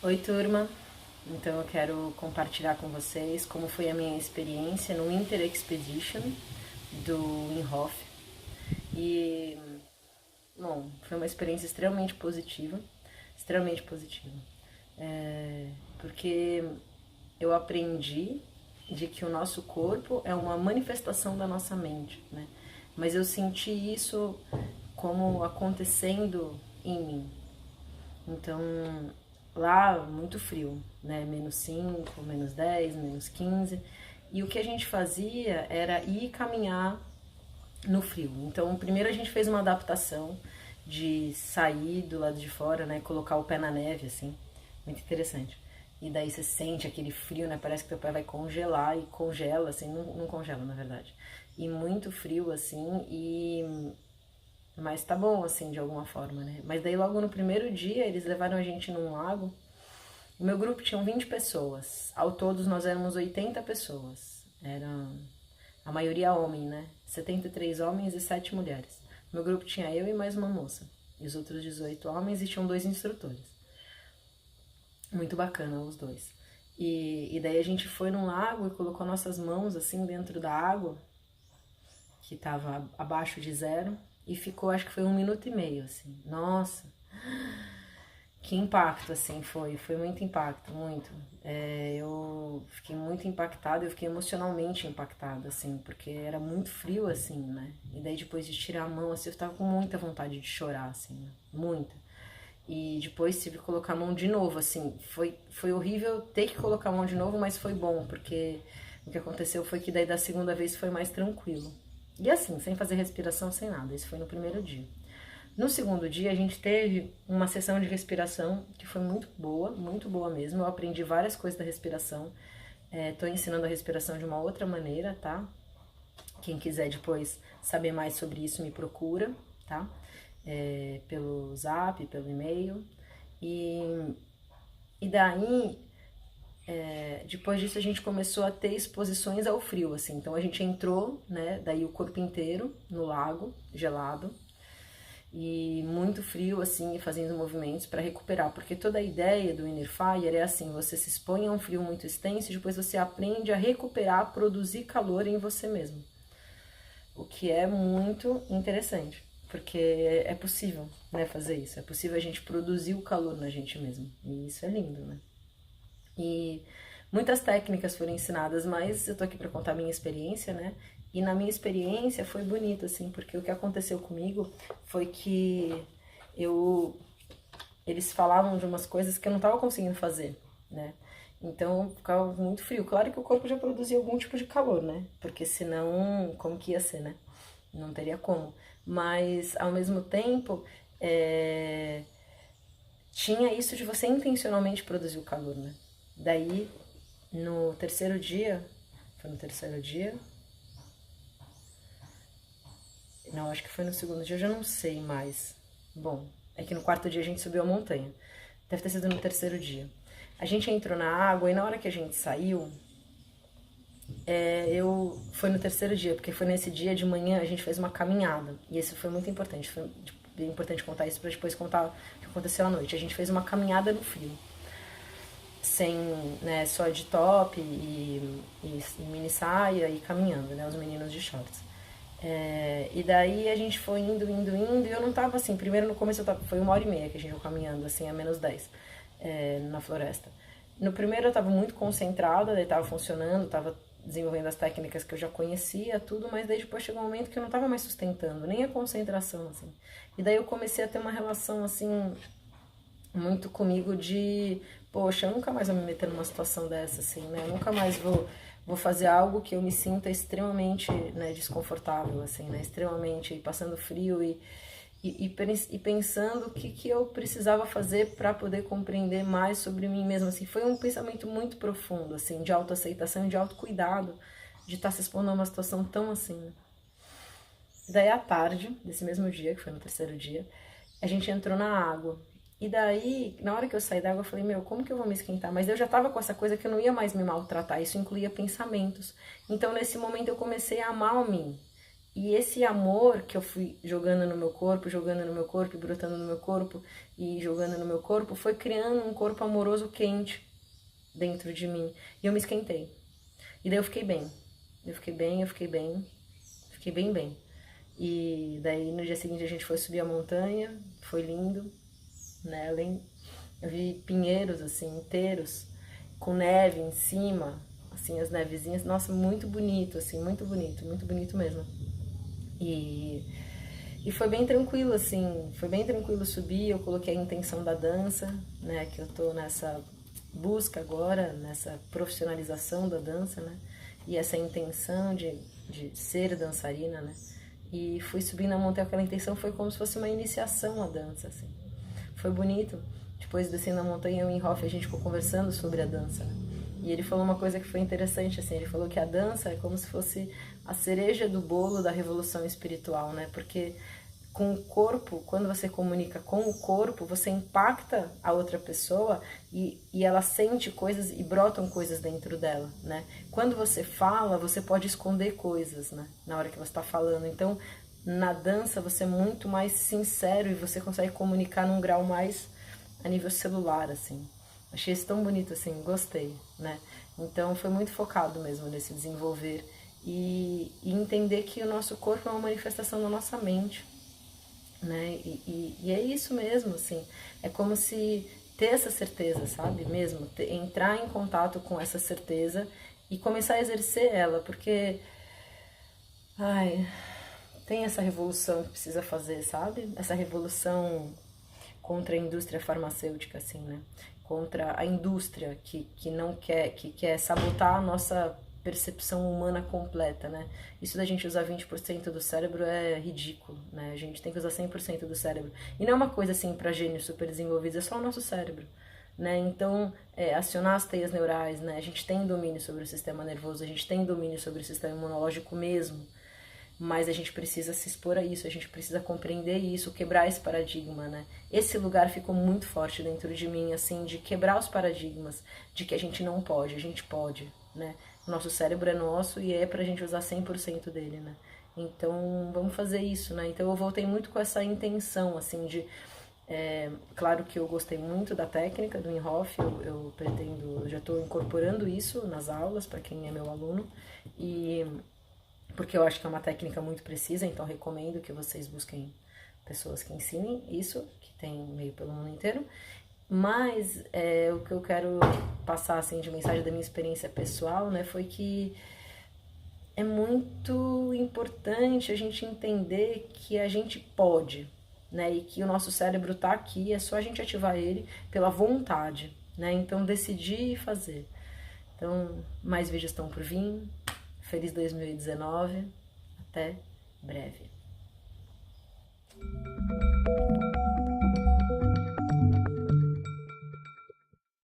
Oi, turma! Então eu quero compartilhar com vocês como foi a minha experiência no Winter Expedition do Wim Hof. E, bom, foi uma experiência extremamente positiva, extremamente positiva. Porque eu aprendi de que o nosso corpo é uma manifestação da nossa mente, né? Mas eu senti isso como acontecendo em mim. Então, lá, muito frio, né? -5, -10, -15. E o que a gente fazia era ir caminhar no frio. Então, primeiro a gente fez uma adaptação de sair do lado de fora, né? Colocar o pé na neve, assim. Muito interessante. E daí você sente aquele frio, né? Parece que teu pé vai congelar e congela, assim. Não congela, na verdade. E muito frio, assim. Mas tá bom, assim, de alguma forma, né? Mas daí logo no primeiro dia eles levaram a gente num lago. O meu grupo tinha 20 pessoas. Ao todo nós éramos 80 pessoas. Era a maioria homem, né? 73 homens e 7 mulheres. O meu grupo tinha eu e mais uma moça. E os outros 18 homens e tinham 2 instrutores. Muito bacana os dois. E daí a gente foi num lago e colocou nossas mãos assim dentro da água, que estava abaixo de zero, e ficou, acho que foi 1 minuto e meio, assim. Nossa, que impacto, assim, foi muito impacto, muito. Eu fiquei muito impactada, eu fiquei emocionalmente impactada, assim, porque era muito frio, assim, né? E daí depois de tirar a mão, assim, eu tava com muita vontade de chorar, assim, né? Muita. E depois tive que colocar a mão de novo, assim, foi horrível ter que colocar a mão de novo, mas foi bom, porque o que aconteceu foi que daí da segunda vez foi mais tranquilo. E assim, sem fazer respiração, sem nada, isso foi no primeiro dia. No segundo dia, a gente teve uma sessão de respiração que foi muito boa mesmo. Eu aprendi várias coisas da respiração. Tô ensinando a respiração de uma outra maneira, tá? Quem quiser depois saber mais sobre isso, me procura, tá? Pelo zap, pelo e-mail. E daí, depois disso, a gente começou a ter exposições ao frio, assim. Então a gente entrou, né? Daí o corpo inteiro no lago, gelado. E muito frio, assim, e fazendo movimentos para recuperar, porque toda a ideia do Inner Fire é assim, você se expõe a um frio muito extenso e depois você aprende a recuperar, produzir calor em você mesmo, o que é muito interessante, porque é possível, né, fazer isso, é possível a gente produzir o calor na gente mesmo, e isso é lindo, né? E muitas técnicas foram ensinadas, mas eu tô aqui para contar a minha experiência, né? E na minha experiência foi bonito, assim, porque o que aconteceu comigo foi que eu eles falavam de umas coisas que eu não tava conseguindo fazer, né? Então ficava muito frio. Claro que o corpo já produzia algum tipo de calor, né? Porque senão, como que ia ser, né? Não teria como. Mas ao mesmo tempo, tinha isso de você intencionalmente produzir o calor, né? Daí, no terceiro dia, foi no terceiro dia? Não, acho que foi no segundo dia, eu já não sei mais. Bom, é que no quarto dia a gente subiu a montanha. Deve ter sido no terceiro dia. A gente entrou na água e na hora que a gente saiu, foi no terceiro dia, porque foi nesse dia de manhã a gente fez uma caminhada. E isso foi muito importante. Foi importante contar isso para depois contar o que aconteceu à noite. A gente fez uma caminhada no frio. Sem, né, só de top e mini saia e caminhando, né, os meninos de shorts. E daí a gente foi indo, e eu não tava assim, primeiro no começo foi 1 hora e meia que a gente foi caminhando, assim, a -10, na floresta. No primeiro eu tava muito concentrada, daí tava funcionando, tava desenvolvendo as técnicas que eu já conhecia, tudo, mas daí depois chegou um momento que eu não tava mais sustentando, nem a concentração, assim. E daí eu comecei a ter uma relação, assim, muito comigo de, poxa, eu nunca mais vou me meter numa situação dessa, assim, né? Eu nunca mais vou fazer algo que eu me sinta extremamente, né, desconfortável, assim, né? Extremamente passando frio e pensando o que eu precisava fazer para poder compreender mais sobre mim mesma, assim. Foi um pensamento muito profundo, assim, de autoaceitação e de autocuidado, de estar se expondo a uma situação tão assim, né? Daí à tarde, desse mesmo dia, que foi no terceiro dia, a gente entrou na água. E daí, na hora que eu saí da água, eu falei, meu, como que eu vou me esquentar? Mas eu já tava com essa coisa que eu não ia mais me maltratar, isso incluía pensamentos. Então, nesse momento, eu comecei a amar o mim. E esse amor que eu fui jogando no meu corpo, e brotando no meu corpo, e jogando no meu corpo, foi criando um corpo amoroso quente dentro de mim. E eu me esquentei. E daí eu fiquei bem. Fiquei bem, bem. E daí no dia seguinte a gente foi subir a montanha, foi lindo, né? Eu vi pinheiros assim inteiros, com neve em cima, assim as nevezinhas, nossa, muito bonito, assim, muito bonito mesmo. E, e foi bem tranquilo, assim, foi bem tranquilo subir, eu coloquei a intenção da dança, né? Que eu tô nessa busca agora, nessa profissionalização da dança, né? E essa intenção de ser dançarina, né? E fui subindo a montanha, aquela intenção foi como se fosse uma iniciação à dança, assim. Foi bonito. Depois, descendo a montanha, eu e o Hoff, a gente ficou conversando sobre a dança, né? E ele falou uma coisa que foi interessante, assim, ele falou que a dança é como se fosse a cereja do bolo da revolução espiritual, né? Porque com o corpo, quando você comunica com o corpo, você impacta a outra pessoa e ela sente coisas e brotam coisas dentro dela, né? Quando você fala, você pode esconder coisas, né? Na hora que você está falando. Então, na dança, você é muito mais sincero e você consegue comunicar num grau mais a nível celular, assim. Achei isso tão bonito, assim, gostei, né? Então, foi muito focado mesmo nesse desenvolver e entender que o nosso corpo é uma manifestação da nossa mente, né? E é isso mesmo, assim, é como se ter essa certeza, sabe, mesmo, entrar em contato com essa certeza e começar a exercer ela, porque, ai, tem essa revolução que precisa fazer, sabe, essa revolução contra a indústria farmacêutica, assim, né, contra a indústria que não quer, que quer sabotar a nossa percepção humana completa, né? Isso da gente usar 20% do cérebro é ridículo, né? A gente tem que usar 100% do cérebro. E não é uma coisa assim para gênios super desenvolvidos, é só o nosso cérebro, né? Então, acionar as teias neurais, né? A gente tem domínio sobre o sistema nervoso, a gente tem domínio sobre o sistema imunológico mesmo, mas a gente precisa se expor a isso, a gente precisa compreender isso, quebrar esse paradigma, né? Esse lugar ficou muito forte dentro de mim, assim, de quebrar os paradigmas, de que a gente não pode, a gente pode, né? Nosso cérebro é nosso e é pra gente usar 100% dele, né? Então, vamos fazer isso, né? Então, eu voltei muito com essa intenção, assim, de... claro que eu gostei muito da técnica do Wim Hof, eu pretendo... Eu já estou incorporando isso nas aulas, para quem é meu aluno, e... Porque eu acho que é uma técnica muito precisa, então recomendo que vocês busquem pessoas que ensinem isso, que tem meio pelo mundo inteiro. Mas o que eu quero passar assim, de mensagem da minha experiência pessoal, né, foi que é muito importante a gente entender que a gente pode, né, e que o nosso cérebro está aqui, é só a gente ativar ele pela vontade, né, então decidir e fazer. Então, mais vídeos estão por vir. Feliz 2019. Até breve.